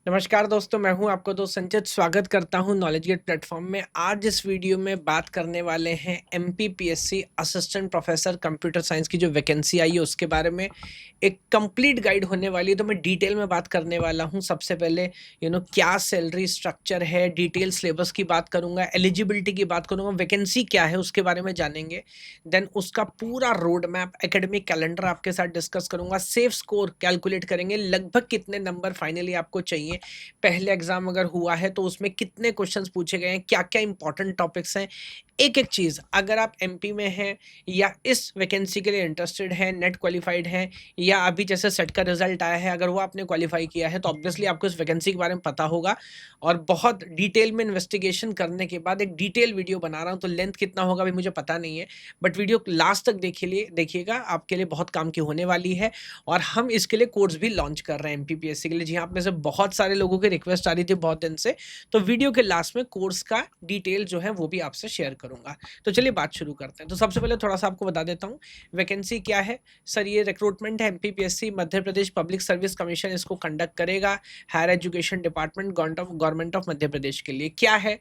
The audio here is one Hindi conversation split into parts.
नमस्कार दोस्तों, मैं हूं आपका दोस्त संचित। स्वागत करता हूं नॉलेज गेट प्लेटफॉर्म में। आज इस वीडियो में बात करने वाले हैं MPPSC assistant professor computer science की जो वैकेंसी आई है उसके बारे में। एक कंप्लीट गाइड होने वाली है, तो मैं डिटेल में बात करने वाला हूं। सबसे पहले क्या सैलरी स्ट्रक्चर है, डिटेल सिलेबस की बात करूंगा, एलिजिबिलिटी की बात करूंगा, वैकेंसी क्या है उसके बारे में जानेंगे। देन उसका पूरा रोड मैप, एकेडमिक कैलेंडर आपके साथ डिस्कस करूंगा। सेफ स्कोर कैलकुलेट करेंगे, लगभग कितने नंबर फाइनली आपको चाहिए। पहले एग्जाम अगर हुआ है तो उसमें कितने क्वेश्चंस पूछे गए हैं, क्या-क्या इंपॉर्टेंट टॉपिक्स हैं। एक-एक चीज़, अगर आप एमपी में हैं या इस वैकेंसी के लिए इंटरेस्टेड हैं, नेट क्वालिफाइड हैं या अभी जैसे सेट का रिजल्ट आया है, अगर वो आपने क्वालिफाई किया है तो ऑब्वियसली आपको इस वैकेंसी के बारे में पता होगा। और बहुत डिटेल में इन्वेस्टिगेशन करने के बाद एक डिटेल वीडियो बना रहा हूँ, तो लेंथ कितना होगा अभी मुझे पता नहीं है। बट वीडियो लास्ट तक देखिएगा, आपके लिए बहुत काम की होने वाली है। और हम इसके लिए कोर्स भी लॉन्च कर रहे हैं एमपीपीएससी के लिए। जी हाँ, आप में से बहुत सारे लोगों की रिक्वेस्ट आ रही थी बहुत दिन से, तो वीडियो के लास्ट में कोर्स का डिटेल जो है वो भी आपसे शेयर करूंगा। तो चलिए बात शुरू करते हैं। तो सबसे पहले थोड़ा सा आपको बता देता हूँ वैकेंसी क्या है। सर, ये रिक्रूटमेंट है, MPPSC Madhya Pradesh public service commission इसको कंडक्ट करेगा। Higher education department government of Madhya Pradesh के लिए क्या है,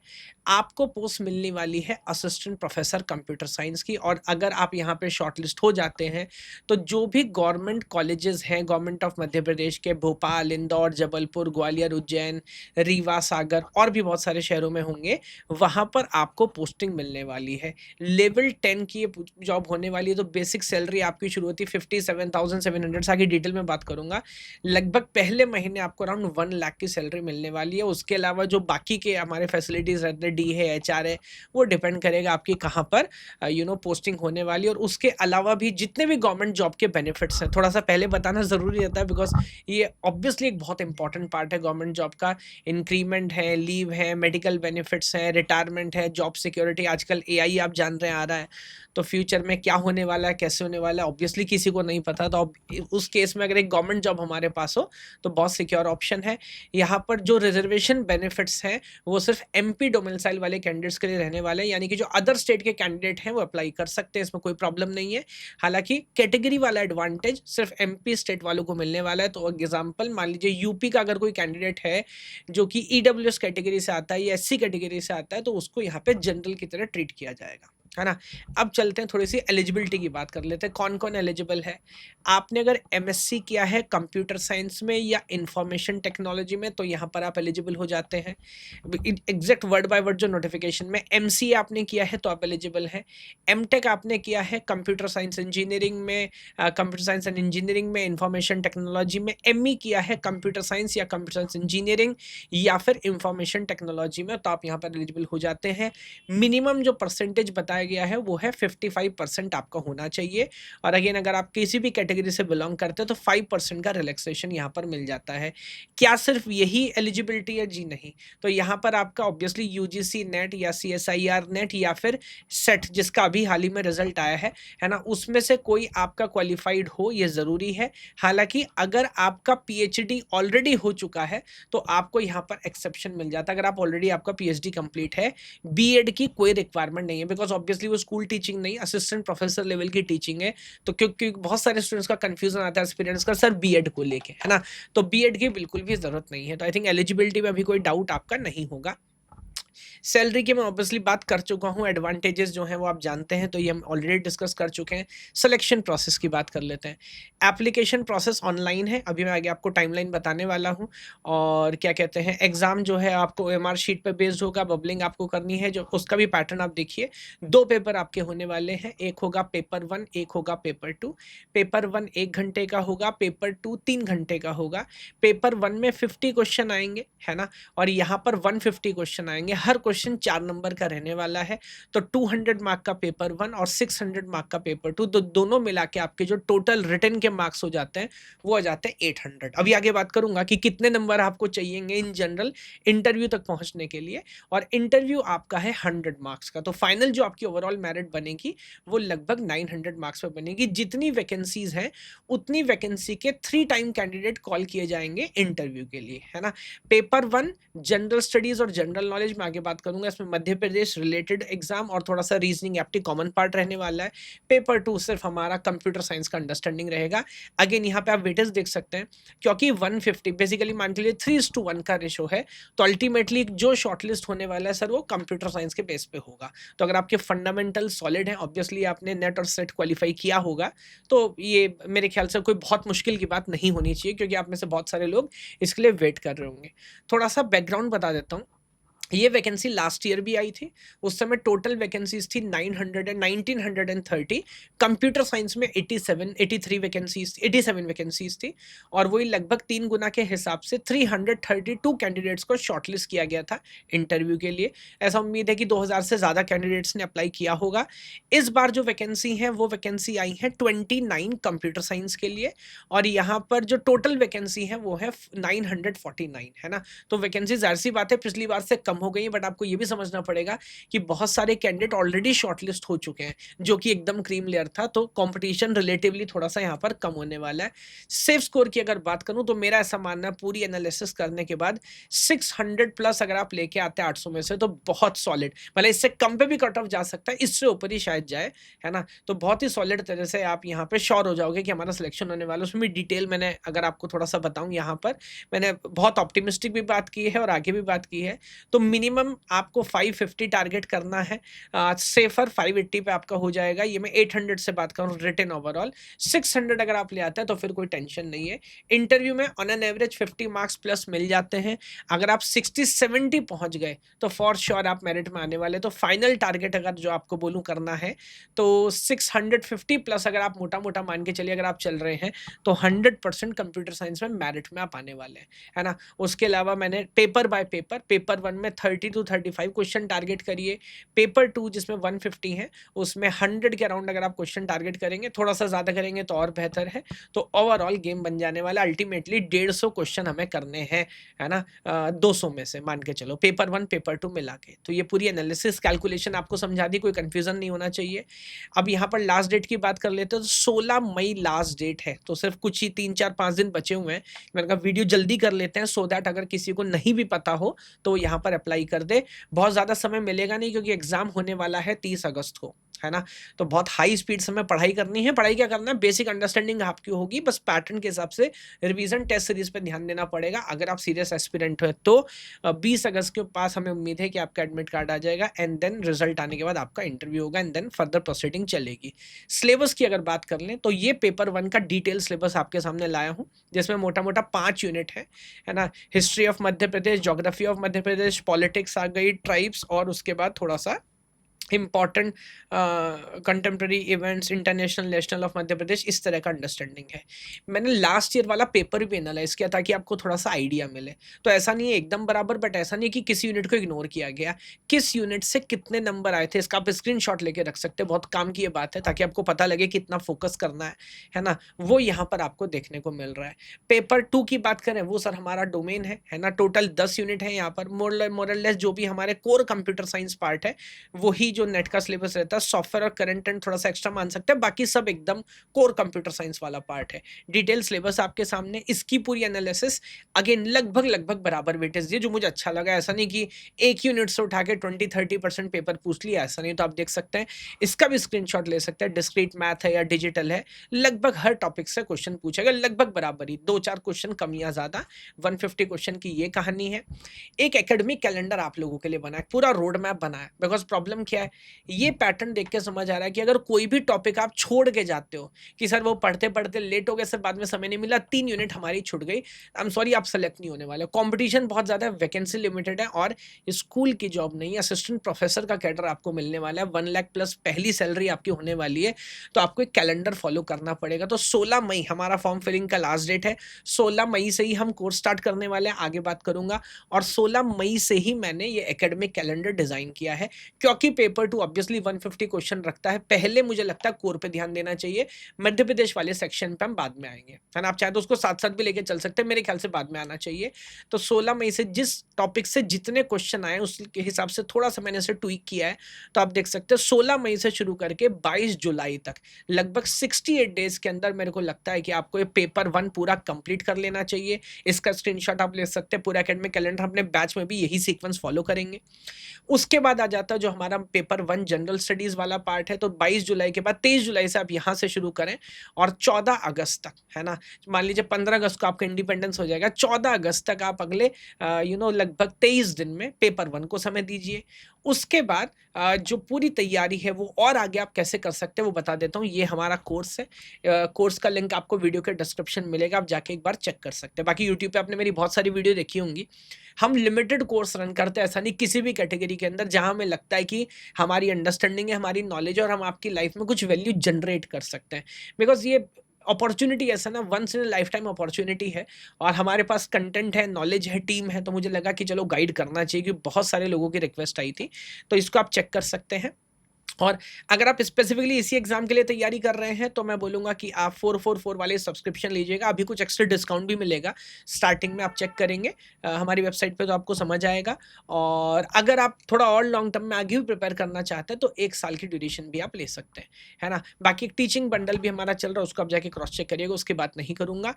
आपको पोस्ट मिलने वाली है असिस्टेंट प्रोफेसर कंप्यूटर साइंस की। और अगर आप यहाँ पे शॉर्टलिस्ट हो जाते हैं तो जो भी गवर्नमेंट कॉलेजेस हैं गवर्नमेंट ऑफ मध्य प्रदेश के, भोपाल, इंदौर, जबलपुर, ग्वालियर, उज्जैन, रीवा, सागर और भी बहुत सारे शहरों में होंगे, वहाँ पर आपको पोस्टिंग मिलने वाली है। लेवल 10 की ये जॉब होने वाली है। तो बेसिक सैलरी आपकी शुरू होती है 57,700 से। आगे डिटेल में बात करूंगा। लगभग पहले महीने आपको अराउंड 1 लाख की सैलरी मिलने वाली है। उसके अलावा जो बाकी के हमारे फैसिलिटीज रहते हैं, डी है, एचआर है, वो डिपेंड करेगा आपकी कहाँ पर पोस्टिंग होने वाली है। और उसके अलावा भी जितने भी गवर्नमेंट जॉब के बेनिफिट्स हैं, थोड़ा सा पहले बताना ज़रूरी रहता है, बिकॉज ये ऑब्वियसली एक बहुत इंपॉर्टेंट पार्ट है गवर्नमेंट जॉब का। इंक्रीमेंट है, लीव है, मेडिकल बेनिफिट्स हैं, रिटायरमेंट है, जॉब सिक्योरिटी। आजकल एआई आप जान रहे हैं आ रहा है, तो फ्यूचर में क्या होने वाला है, कैसे होने वाला है, ऑब्वियसली किसी को नहीं पता। तो अब उस केस में अगर एक गवर्नमेंट जॉब हमारे पास हो तो बहुत सिक्योर ऑप्शन है। यहाँ पर जो रिजर्वेशन बेनिफिट्स हैं वो सिर्फ एमपी डोमिसाइल वाले कैंडिडेट्स के लिए रहने वाले हैं, यानी कि जो अदर स्टेट के कैंडिडेट हैं वो अप्लाई कर सकते हैं, इसमें कोई प्रॉब्लम नहीं है। हालांकि कैटेगरी वाला एडवांटेज सिर्फ एमपी स्टेट वालों को मिलने वाला है। तो एग्जांपल मान लीजिए यूपी का अगर कोई कैंडिडेट है जो कि ईडब्ल्यूएस कैटेगरी से आता है या एससी कैटेगरी से आता है, तो उसको यहाँ पे जनरल की तरह ट्रीट किया जाएगा, है ना। अब चलते हैं, थोड़ी सी एलिजिबिलिटी की बात कर लेते हैं, कौन कौन एलिजिबल है। आपने अगर एमएससी किया है कंप्यूटर साइंस में या इंफॉर्मेशन टेक्नोलॉजी में तो यहाँ पर आप एलिजिबल हो जाते हैं। एग्जैक्ट वर्ड बाय वर्ड जो नोटिफिकेशन में, एमसीए आपने किया है तो आप एलिजिबल हैं। एमटेक आपने किया है कंप्यूटर साइंस इंजीनियरिंग में, कंप्यूटर साइंस एंड इंजीनियरिंग में, इंफॉर्मेशन टेक्नोलॉजी में। एमई किया है कंप्यूटर साइंस या कंप्यूटर साइंस इंजीनियरिंग या फिर इंफॉर्मेशन टेक्नोलॉजी में, तो आप यहाँ पर एलिजिबल हो जाते हैं। मिनिमम जो परसेंटेज बताया गया है वो है 55% आपका होना चाहिए। और अगेन अगर आप किसी भी कैटेगरी से बिलोंग करते हैं तो 5% का रिलैक्सेशन यहाँ पर मिल जाता है। क्या सिर्फ यही एलिजिबिलिटी है? जी नहीं। तो यहाँ पर आपका ऑब्वियसली यूजीसी नेट या सीएसआईआर नेट या फिर सेट, जिसका अभी हाल ही में रिजल्ट आया है ना, उसमें से कोई आपका क्वालिफाइड हो, ये जरूरी है। हालांकि अगर आपका पीएचडी ऑलरेडी हो चुका है तो आपको यहाँ पर एक्सेप्शन मिल जाता है। अगर आप ऑलरेडी, आपका पीएचडी कंप्लीट है, बीएड की कोई रिक्वायरमेंट नहीं है, बिकॉज ऑब्वियसली वो स्कूल टीचिंग नहीं, असिस्टेंट प्रोफेसर लेवल की टीचिंग है। तो क्योंकि बहुत सारे स्टूडेंट्स का कंफ्यूजन आता है एक्सपीरियंस का, सर बीएड को लेके, है ना। तो बीएड की बिल्कुल भी जरूरत नहीं है। तो आई थिंक एलिजिबिलिटी में अभी कोई डाउट आपका नहीं होगा। सैलरी की मैं ऑब्वियसली बात कर चुका हूँ, एडवांटेजेस जो हैं वो आप जानते हैं, तो ये हम ऑलरेडी डिस्कस कर चुके हैं। सिलेक्शन प्रोसेस की बात कर लेते हैं। एप्लीकेशन प्रोसेस ऑनलाइन है, अभी मैं आगे आपको टाइमलाइन बताने वाला हूँ। और क्या कहते हैं, एग्जाम जो है आपको ओएमआर शीट पर बेस्ड होगा, बबलिंग आपको करनी है, जो उसका भी पैटर्न आप देखिए। 2 पेपर आपके होने वाले हैं, एक होगा पेपर 1, एक होगा पेपर 2। पेपर 1 1 घंटे का होगा, पेपर 2 3 घंटे का होगा। पेपर 1 में 50 क्वेश्चन आएंगे, है ना, और यहाँ पर 150 क्वेश्चन आएंगे। हर क्वेश्चन 4 नंबर का रहने वाला है। तो 200 मार्क का पेपर 1 और 600 मार्क का पेपर 2, तो दोनों मिला के आपके जो टोटल रिटन के मार्क्स हो जाते हैं वो आ जाते हैं 800। अभी आगे बात करूंगा कि कितने नंबर आपको चाहिए इन जनरल इंटरव्यू तक पहुंचने के लिए। और इंटरव्यू आपका है 100 मार्क्स का। तो फाइनल जो आपकी ओवरऑल मेरिट बनेगी वो लगभग 900 मार्क्स पर बनेगी। जितनी वैकेंसीज हैं उतनी वैकेंसी के 3 टाइम कैंडिडेट कॉल किए जाएंगे इंटरव्यू के लिए, है ना। पेपर 1 जनरल स्टडीज और जनरल नॉलेज में आगे बात करूंगा। इसमें मध्य प्रदेश रिलेटेड एग्जाम और थोड़ा सा रीजनिंग एप्टी कॉमन पार्ट रहने वाला है। पेपर 2 सिर्फ हमारा कंप्यूटर साइंस का अंडरस्टैंडिंग रहेगा। अगेन यहाँ पे आप वेटेज देख सकते हैं, क्योंकि 150 बेसिकली मान के लिए 3:1 का रेशो है, तो अल्टीमेटली जो शॉर्टलिस्ट होने वाला है सर वो कंप्यूटर साइंस के बेस पे होगा। तो अगर आपके फंडामेंटल सॉलिड हैं, ऑब्वियसली आपने नेट और सेट क्वालिफाई किया होगा, तो ये मेरे ख्याल से कोई बहुत मुश्किल की बात नहीं होनी चाहिए, क्योंकि आप में से बहुत सारे लोग इसके लिए वेट कर रहे होंगे। थोड़ा सा बैकग्राउंड बता देता हूँ। ये वैकेंसी लास्ट ईयर भी आई थी। उस समय टोटल वैकेंसीज थी 1930। कंप्यूटर साइंस में 87 वैकेंसीज थी, और वही लगभग 3 गुना के हिसाब से 332 कैंडिडेट्स को शॉर्टलिस्ट किया गया था इंटरव्यू के लिए। ऐसा उम्मीद है कि 2000 से ज़्यादा कैंडिडेट्स ने अप्लाई किया होगा। इस बार जो वैकेंसी है वो वैकेंसी आई है 29 कंप्यूटर साइंस के लिए, और यहाँ पर जो टोटल वैकेंसी है वो है 949, है ना। तो वैकेंसी जाहिर सी बात है पिछली बार से कम हो गई है, बट आपको ये भी समझना पड़ेगा कि बहुत सारे कैंडिडेट ऑलरेडी शॉर्टलिस्ट हो चुके हैं, जो कि एकदम क्रीम लेयर था, तो कंपटीशन रिलेटिवली थोड़ा सा यहाँ पर कम होने वाला है। सेफ स्कोर की अगर बात करूं तो मेरा ऐसा मानना है, पूरी एनालिसिस करने के बाद 600 प्लस अगर आप लेके आते हैं 800 में से, तो बहुत सॉलिड, भले इससे कम पे भी कट ऑफ जा सकता है, इससे ऊपर ही शायद जाए, है ना। तो बहुत ही सॉलिड तरह से आप यहाँ पे श्योर हो जाओगे कि हमारा सिलेक्शन होने वाला है। उसमें भी डिटेल मैंने अगर आपको थोड़ा सा बताऊं, यहाँ पर मैंने बहुत ऑप्टिमिस्टिक भी बात की है और आगे भी बात की है। तो मिनिमम आपको 550 टारगेट करना है, सेफर 580 पे आपका हो जाएगा। ये मैं 800 से बात करूँ रिटन ओवरऑल, 600 अगर आप ले आते हैं तो फिर कोई टेंशन नहीं है। इंटरव्यू में on an average 50 marks plus मिल जाते हैं। अगर आप 60-70 पहुंच गए तो फॉर श्योर आप मेरिट में आने वाले। तो फाइनल टारगेट अगर जो आपको बोलूं करना है तो 650 प्लस अगर आप मोटा मोटा मान के चलिए अगर आप चल रहे हैं, तो 100% कंप्यूटर साइंस में मेरिट में आप आने वाले हैं, है ना। उसके अलावा मैंने पेपर बाय पेपर 1 में 30 to 35 क्वेश्चन टारगेट करिए। पेपर 2 जिसमें 150 है, उसमें 100 के अराउंड अगर आप क्वेश्चन टारगेट करेंगे, थोड़ा सा ज़्यादा करेंगे तो और बेहतर है। तो ओवरऑल गेम बन जाने वाला। अल्टीमेटली 150 क्वेश्चन हमें करने हैं, है ना, 200 में से मान के चलो, पेपर 1 पेपर 2 मिला के। तो ये पूरी एनालिसिस कैलकुलेशन आपको समझा दी, कोई कंफ्यूजन नहीं होना चाहिए। अब यहाँ पर लास्ट डेट की बात कर लेते हैं, तो 16 मई लास्ट डेट है, तो सिर्फ कुछ ही 3-4-5 दिन बचे हुए हैं। मैंने कहा वीडियो जल्दी कर लेते हैं, सो दैट अगर किसी को नहीं भी पता हो तो यहाँ पर अप्लाई कर दे। बहुत ज़्यादा समय मिलेगा नहीं, क्योंकि एग्जाम होने वाला है 30 अगस्त को, है ना। तो बहुत हाई स्पीड से हमें पढ़ाई करनी है। पढ़ाई क्या करना है, बेसिक अंडरस्टैंडिंग आपकी होगी, बस पैटर्न के हिसाब से रिवीजन टेस्ट सीरीज पे ध्यान देना पड़ेगा अगर आप सीरियस एस्पिरेंट हो तो। 20 अगस्त के पास हमें उम्मीद है कि आपका एडमिट कार्ड आ जाएगा, एंड देन रिजल्ट आने के बाद आपका इंटरव्यू होगा, एंड देन फर्दर प्रोसीडिंग चलेगी। सिलेबस की अगर बात कर लें तो ये पेपर 1 का डिटेल सिलेबस आपके सामने लाया हूँ, जिसमें मोटा मोटा 5 यूनिट है ना। History of Madhya Pradesh, geography of Madhya Pradesh, politics आ गई, ट्राइब्स, और उसके बाद थोड़ा सा important contemporary events, international, national of Madhya Pradesh, इस तरह का अंडरस्टैंडिंग है। मैंने लास्ट ईयर वाला पेपर भी एनालाइज किया ताकि आपको थोड़ा सा आइडिया मिले। तो ऐसा नहीं है एकदम बराबर, बट ऐसा नहीं है कि किसी यूनिट को इग्नोर किया गया। किस यूनिट से कितने नंबर आए थे इसका आप स्क्रीनशॉट लेके रख सकते हैं, बहुत काम की ये बात है, ताकि आपको पता लगे कितना फोकस करना है ना। वो यहाँ पर आपको देखने को मिल रहा है। पेपर 2 की बात करें, वो सर हमारा डोमेन है ना। टोटल 10 यूनिट है यहाँ पर। मोरलेस जो भी हमारे कोर कंप्यूटर साइंस पार्ट है, वही जो नेट का सिलेबस रहता है, सॉफ्टवेयर और करंट एंड थोड़ा सा एक्स्ट्रा मान सकते हैं, बाकी सब एकदम कोर कंप्यूटर साइंस वाला पार्ट है। डिटेल सिलेबस आपके सामने, इसकी पूरी एनालिसिस अगेन लगभग बराबर वेटेज दिए, जो मुझे अच्छा लगा। ऐसा नहीं कि एक यूनिट से उठा के 20-30% पेपर पूछ लिया, ऐसा नहीं। तो आप देख सकते हैं, इसका भी स्क्रीनशॉट ले सकते हैं। डिस्क्रीट मैथ है या डिजिटल है, लगभग हर टॉपिक से क्वेश्चन पूछेगा, लगभग बराबर ही, 2-4 क्वेश्चन कम या ज्यादा। 150 क्वेश्चन की ये कहानी है। एक एकेडमिक कैलेंडर आप लोगों के लिए बना है, पूरा रोड मैप बना है। बिकॉज प्रॉब्लम क्या है, ये पैटर्न देख के समझ आ रहा है कि अगर कोई भी टॉपिक आप छोड़ के जाते हो कि सर वो पढ़ते पढ़ते लेट हो गए, सर बाद में समय नहीं मिला, 3 यूनिट हमारी छूट गई, आई एम सॉरी, आप सेलेक्ट नहीं होने वाले। कंपटीशन बहुत ज्यादा है, वैकेंसी लिमिटेड है, और स्कूल की जॉब नहीं, असिस्टेंट प्रोफेसर का कैडर आपको मिलने वाला है। 1 लाख प्लस पहली सैलरी आपकी होने वाली है। तो आपको एक कैलेंडर फॉलो करना पड़ेगा। तो 16 मई हमारा फॉर्म फिलिंग का लास्ट डेट है। 16 मई से ही हम कोर्स स्टार्ट करने वाले हैं, आगे बात करूंगा। और 16 मई से ही मैंने ये एकेडमिक कैलेंडर डिजाइन किया है, क्योंकि पेपर पेपर 2 ऑब्वियसली 150 क्वेश्चन रखता है। पहले मुझे लगता है कोर पे ध्यान देना चाहिए, मध्य प्रदेश वाले सेक्शन पे हम बाद में आएँगे, है ना? आप चाहे तो उसको साथ-साथ भी लेके चल सकते हैं, मेरे ख्याल से बाद में आना चाहिए। तो 16 मई से जिस टॉपिक से जितने क्वेश्चन आए उसके हिसाब से थोड़ा-सा मैंने इसे ट्वीक किया है, तो आप देख सकते हैं 16 मई से शुरू करके 22 जुलाई तक लगभग 68 डेज़ के अंदर मेरे को लगता है कि आपको ये पेपर 1 पूरा कंप्लीट कर लेना चाहिए। इसका स्क्रीनशॉट आप ले सकते हैं, पूरा एकेडमिक कैलेंडर अपने बैच में भी यही सीक्वेंस फॉलो करेंगे। उसके बाद आ जाता है जो हमारा पेपर 1 जनरल स्टडीज़ वाला पार्ट है, तो 22 जुलाई के बाद 23 जुलाई से आप यहाँ से शुरू करें और 14 अगस्त तक, है ना? मान लीजिए 15 अगस्त को आपका इंडिपेंडेंस हो जाएगा, 14 अगस्त तक आप अगले लगभग 23 दिन में पेपर 1 को समय दीजिए। उसके बाद जो पूरी तैयारी है वो और आगे आप कैसे कर सकते हैं वो बता देता हूँ। ये हमारा कोर्स है। कोर्स का लिंक आपको वीडियो के डिस्क्रिप्शन में मिलेगा, आप जाके एक बार चेक कर सकते हैं। बाकी यूट्यूब पे आपने मेरी बहुत सारी वीडियो देखी होंगी। हम लिमिटेड कोर्स रन करते हैं, ऐसा नहीं, किसी भी कैटेगरी के अंदर जहाँ हमें लगता है कि हमारी अंडरस्टैंडिंग है, हमारी नॉलेज है और हम आपकी लाइफ में कुछ वैल्यू जनरेट कर सकते हैं। बिकॉज़ ये अपॉर्च्युनिटी ऐसा ना once in a life time opportunity है और हमारे पास कंटेंट है, नॉलेज है, टीम है, तो मुझे लगा कि चलो गाइड करना चाहिए क्योंकि बहुत सारे लोगों की रिक्वेस्ट आई थी। तो इसको आप चेक कर सकते हैं। और अगर आप स्पेसिफिकली इसी एग्जाम के लिए तैयारी कर रहे हैं तो मैं बोलूँगा कि आप 444 वाले सब्सक्रिप्शन लीजिएगा, अभी कुछ एक्स्ट्रा डिस्काउंट भी मिलेगा। स्टार्टिंग में आप चेक करेंगे हमारी वेबसाइट पे तो आपको समझ आएगा। और अगर आप थोड़ा और लॉन्ग टर्म में आगे भी प्रिपेयर करना चाहते हैं तो 1 साल की ड्यूरेशन भी आप ले सकते हैं, है ना? बाकी एक टीचिंग बंडल भी हमारा चल रहा है, उसको आप जाके क्रॉस चेक करिएगा, उसकी बात नहीं करूँगा।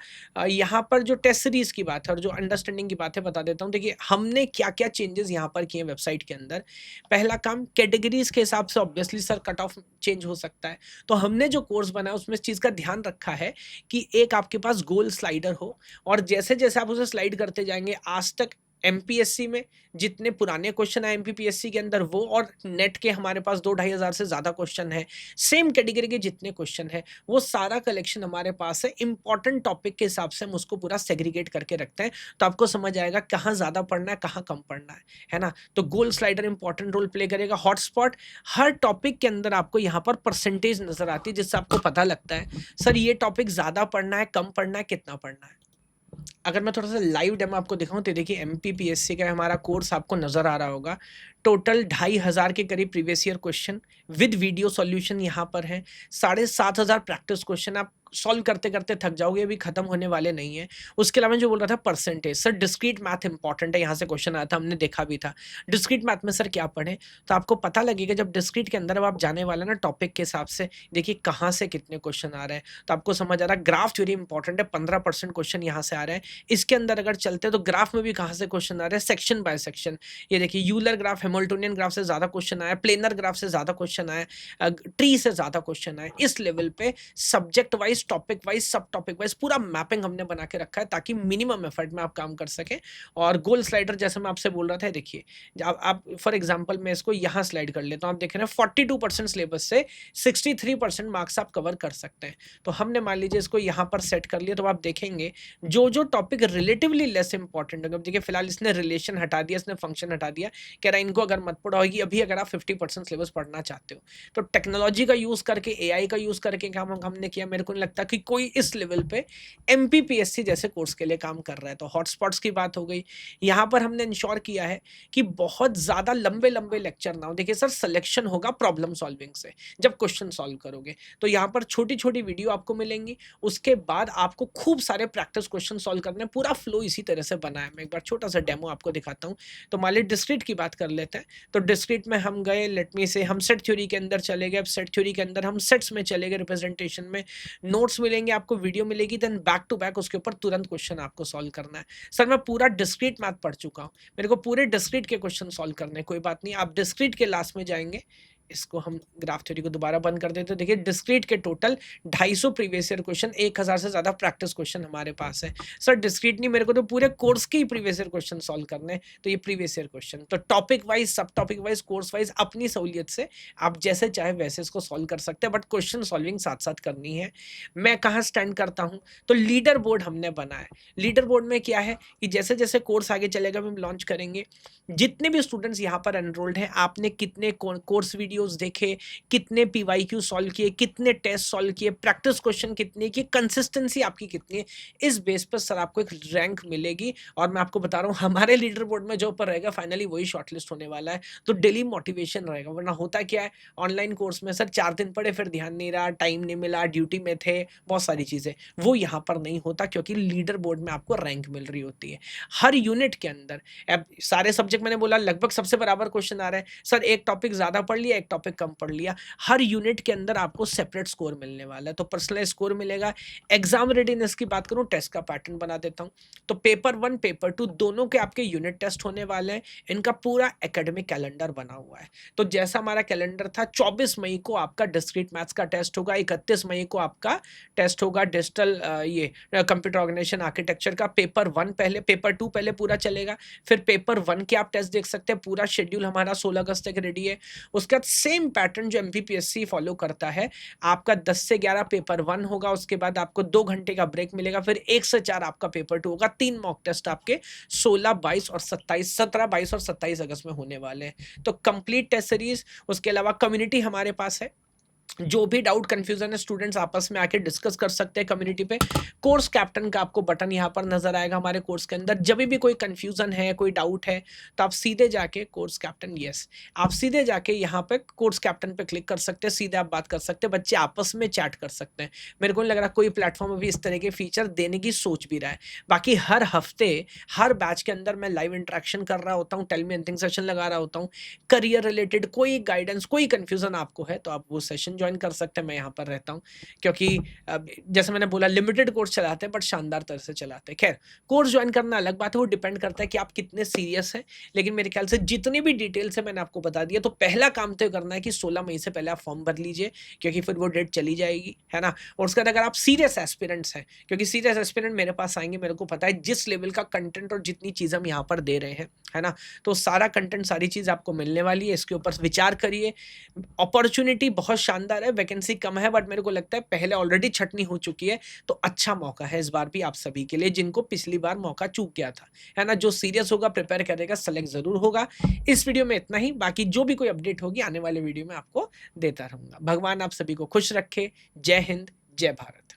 यहाँ पर जो टेस्ट सीरीज़ की बात है और जो अंडरस्टैंडिंग की बात है बता देता हूँ। देखिए हमने क्या-क्या चेंजेज़ यहाँ पर किए हैं वेबसाइट के अंदर। पहला काम, कैटेगरीज़ के हिसाब से obviously sir cut off change हो सकता है। तो हमने जो कोर्स बनाया उसमें इस चीज़ का ध्यान रखा है कि एक आपके पास गोल स्लाइडर हो और जैसे-जैसे आप उसे स्लाइड करते जाएँगे, आज तक एमपीएससी में जितने पुराने क्वेश्चन आए एमपीपीएससी के अंदर वो और नेट के हमारे पास 2 ढाई हज़ार से ज़्यादा क्वेश्चन हैं। सेम कैटेगरी के जितने क्वेश्चन हैं, वो सारा कलेक्शन हमारे पास है। इम्पोर्टेंट टॉपिक के हिसाब से हम उसको पूरा सेग्रीगेट करके रखते हैं, तो आपको समझ आएगा कहाँ ज़्यादा पढ़ना है, कहाँ कम पढ़ना है ना? तो गोल स्लाइडर इम्पोर्टेंट रोल प्ले करेगा। हॉटस्पॉट, हर टॉपिक के अंदर आपको यहाँ पर परसेंटेज नज़र आती है जिससे आपको पता लगता है, सर ये टॉपिक ज़्यादा पढ़ना है, कम पढ़ना है, कितना पढ़ना है। अगर मैं थोड़ा-सा लाइव डेमो आपको दिखाऊँ तो देखिए एमपीपीएससी का हमारा कोर्स आपको नज़र आ रहा होगा। टोटल 2500 के करीब previous year question with video solution यहाँ पर हैं। 7500 प्रैक्टिस क्वेश्चन आप सॉल्व करते-करते थक जाओगे, अभी खत्म होने वाले नहीं हैं। उसके अलावा जो बोल रहा था percentage, sir discrete math important है, यहाँ से क्वेश्चन आया था, हमने देखा भी था। डिस्क्रीट मैथ में सर क्या पढ़ें? तो आपको पता लगेगा जब डिस्क्रीट के अंदर अब आप जाने वाले हैं ना टॉपिक के हिसाब से, देखिए कहाँ से कितने क्वेश्चन आ रहे हैं। तो आपको समझ आ रहा है ग्राफ थ्योरी इंपॉर्टेंट है, 15% क्वेश्चन यहाँ से आ रहे हैं। इसके अंदर अगर चलते हैं तो ग्राफ में भी कहाँ से क्वेश्चन आ रहे हैं, सेक्शन बाय सेक्शन। ये देखिए यूलर ग्राफ, हैमिल्टोनियन ग्राफ से ज़्यादा क्वेश्चन आया, प्लेनर ग्राफ से ज़्यादा क्वेश्चन आया, ट्री से ज़्यादा क्वेश्चन आए। इस लेवल पे सब्जेक्ट वाइज़, टॉपिक वाइज़, सब टॉपिक वाइज़ पूरा मैपिंग हमने बना के रखा है ताकि मिनिमम एफर्ट में आप काम कर सकें। और गोल स्लाइडर जैसे मैं आपसे बोल रहा था, देखिए आप फॉर एग्जांपल मैं इसको यहाँ स्लाइड कर लेता हूँ। आप देख रहे हैं 42% सिलेबस से 63% मार्क्स आप कवर कर सकते हैं। तो हमने मान लीजिए इसको यहाँ पर सेट कर लिया, तो आप देखेंगे जो टॉपिक रिलेटिवली लेस इंपॉर्टेंट है, देखिए फिलहाल इसने रिलेशन हटा दिया, इसने फंक्शन हटा दिया, कह रहा है इनको अगर मत पढ़ोगी अभी अगर आप 50% सिलेबस पढ़ना चाहते हो। तो टेक्नोलॉजी का यूज़ करके, एआई का यूज़ करके काम हमने किया। मेरे को नहीं लगता कि कोई इस लेवल पे एमपीपीएससी जैसे कोर्स के लिए काम कर रहा है। तो हॉटस्पॉट्स की बात हो गई। यहाँ पर हमने इंश्योर किया है कि बहुत ज़्यादा लंबे-लंबे लेक्चर ना हो। देखिए सर सिलेक्शन होगा प्रॉब्लम सॉल्विंग से, जब क्वेश्चन सॉल्व करोगे। तो यहाँ पर छोटी-छोटी वीडियो आपको मिलेंगी, उसके बाद आपको खूब सारे प्रैक्टिस क्वेश्चन सॉल्व करने हैं। पूरा फ्लो इसी तरह से बना है। मैं एक बार छोटा-सा डेमो आपको दिखाता हूँ। तो मान लीजिए डिस्क्रीट की बात कर लेते हैं। तो डिस्क्रीट में हम गए, लेट मी से हम सेट थ्योरी के अंदर चले गए। अब सेट थ्योरी के अंदर हम सेट्स में चले गए, रिप्रेजेंटेशन में नोट्स मिलेंगे आपको, वीडियो मिलेगी, देन बैक टू बैक उसके ऊपर तुरंत क्वेश्चन आपको सॉल्व करना है। सर मैं पूरा डिस्क्रीट मैथ पढ़ चुका हूँ, मेरे को पूरे डिस्क्रीट के क्वेश्चन सॉल्व करने हैं। कोई बात नहीं, आप डिस्क्रीट के लास्ट में जाएंगे। इसको हम ग्राफ थ्योरी को दोबारा बंद कर देते हैं। देखिए डिस्क्रीट के टोटल 250 प्रीवियस ईयर क्वेश्चन, 1000 से ज़्यादा प्रैक्टिस क्वेश्चन हमारे पास है। सर डिस्क्रीट नहीं, मेरे को तो पूरे कोर्स के ही प्रीवियस ईयर क्वेश्चन सॉल्व करने हैं। तो ये प्रीवियस ईयर क्वेश्चन, तो टॉपिक वाइज, सब टॉपिक वाइज, कोर्स वाइज अपनी सहूलियत से आप जैसे चाहे वैसे इसको सॉल्व कर सकते हैं, बट क्वेश्चन सॉल्विंग साथ साथ करनी है। मैं कहाँ स्टैंड करता हूँ, तो लीडर बोर्ड हमने बनाया है। लीडर बोर्ड में क्या है कि जैसे जैसे कोर्स आगे चलेगा हम लॉन्च करेंगे, जितने भी स्टूडेंट्स यहाँ पर एनरोल्ड हैं, आपने कितने कोर्स वीडियो वीडियोस देखे, कितने पीवाईक्यू सॉल्व किए, कितने टेस्ट सॉल्व किए, प्रैक्टिस क्वेश्चन कितने किए, कंसिस्टेंसी आपकी कितनी है, इस बेस पर सर आपको एक रैंक मिलेगी। और मैं आपको बता रहा हूँ हमारे लीडर बोर्ड में जो ऊपर रहेगा फाइनली वही शॉर्टलिस्ट होने वाला है। तो डेली मोटिवेशन रहेगा, वरना होता क्या है ऑनलाइन कोर्स में सर 4 दिन पढ़े फिर ध्यान नहीं रहा, टाइम नहीं मिला, ड्यूटी में थे, बहुत सारी चीज़ें, वो यहाँ पर नहीं होता क्योंकि लीडर बोर्ड में आपको रैंक मिल रही होती है हर यूनिट के अंदर। अब सारे सब्जेक्ट मैंने बोला लगभग सबसे बराबर क्वेश्चन आ रहे हैं सर, एक टॉपिक ज़्यादा पढ़ लिया, एक टॉपिक कम पढ़ लिया, हर यूनिट के अंदर आपको सेपरेट स्कोर मिलने वाला है। तो पर्सनलाइज स्कोर मिलेगा। एग्जाम रेडीनेस की बात करूं, टेस्ट का पैटर्न बना देता हूं। तो पेपर 1 पेपर 2 दोनों के आपके यूनिट टेस्ट होने वाले हैं। इनका पूरा एकेडमिक कैलेंडर बना हुआ है। तो जैसा हमारा कैलेंडर था, 24 मई को आपका डिस्क्रीट मैथ्स का टेस्ट होगा, 31 मई को आपका टेस्ट होगा डिजिटल ये कंप्यूटर ऑर्गेनाइजेशन आर्किटेक्चर का। पेपर 1 पहले, पेपर 2 पहले पूरा चलेगा, फिर पेपर 1 के आप टेस्ट देख सकते हैं। पूरा शेड्यूल हमारा 16 अगस्त तक रेडी है। उसके बाद सेम पैटर्न जो एमपीपीएससी फॉलो करता है, आपका 10 से 11 पेपर 1 होगा, उसके बाद आपको 2 घंटे का ब्रेक मिलेगा, फिर 1 से 4 आपका पेपर 2 होगा। 3 मॉक टेस्ट आपके 16, 22 और 27, 17, 22 और 27 अगस्त में होने वाले हैं। तो कंप्लीट टेस्ट सीरीज, उसके अलावा कम्युनिटी हमारे पास है। जो भी डाउट कंफ्यूजन है स्टूडेंट्स आपस में आके डिस्कस कर सकते हैं कम्युनिटी पे। कोर्स कैप्टन का आपको बटन यहाँ पर नजर आएगा हमारे कोर्स के अंदर। जब भी कोई कंफ्यूजन है, कोई डाउट है, तो आप सीधे जाके कोर्स कैप्टन, यस, आप सीधे जाके यहाँ पे कोर्स कैप्टन पे क्लिक कर सकते हैं, सीधे आप बात कर सकते हैं, बच्चे आपस में चैट कर सकते हैं। मेरे को नहीं लग रहा कोई प्लेटफॉर्म अभी इस तरह के फीचर देने की सोच भी रहा है। बाकी हर हफ्ते हर बैच के अंदर मैं लाइव इंटरेक्शन कर रहा होता हूँ, टेल मी एनीथिंग सेशन लगा रहा होता हूँ। करियर रिलेटेड कोई गाइडेंस, कोई कंफ्यूजन आपको है तो आप वो सेशन ज्वाइन कर सकते हैं। मैं यहाँ पर रहता हूँ क्योंकि जैसे मैंने बोला लिमिटेड कोर्स चलाते हैं बट शानदार तरह से चलाते हैं। खैर, कोर्स ज्वाइन करना अलग बात है, वो डिपेंड करता है कि आप कितने सीरियस हैं। लेकिन मेरे ख्याल से जितनी भी डिटेल्स है मैंने आपको बता दिया। तो पहला काम तो करना है कि 16 मई से पहले आप फॉर्म भर लीजिए, क्योंकि फिर वो डेट चली जाएगी, है ना। और उसके बाद अगर आप सीरियस एस्पिरेंट्स हैं, क्योंकि सीरियस एस्पिरेंट मेरे पास आएंगे, मेरे को पता है जिस लेवल का कंटेंट और जितनी चीज़ हम यहाँ पर दे रहे हैं, है ना, तो सारा कंटेंट, सारी चीज़ आपको मिलने वाली है। इसके ऊपर विचार करिए। अपॉर्चुनिटी बहुत शानदार है, वैकेंसी कम है बट मेरे को लगता है पहले ऑलरेडी छटनी हो चुकी है, तो अच्छा मौका है इस बार भी आप सभी के लिए, जिनको पिछली बार मौका चूक गया था, है ना। जो सीरियस होगा, प्रिपेयर करेगा, सेलेक्ट जरूर होगा। इस वीडियो में इतना ही, बाकी जो भी कोई अपडेट होगी आने वाले वीडियो में आपको देता रहूंगा। भगवान आप सभी को खुश रखे। जय हिंद, जय भारत।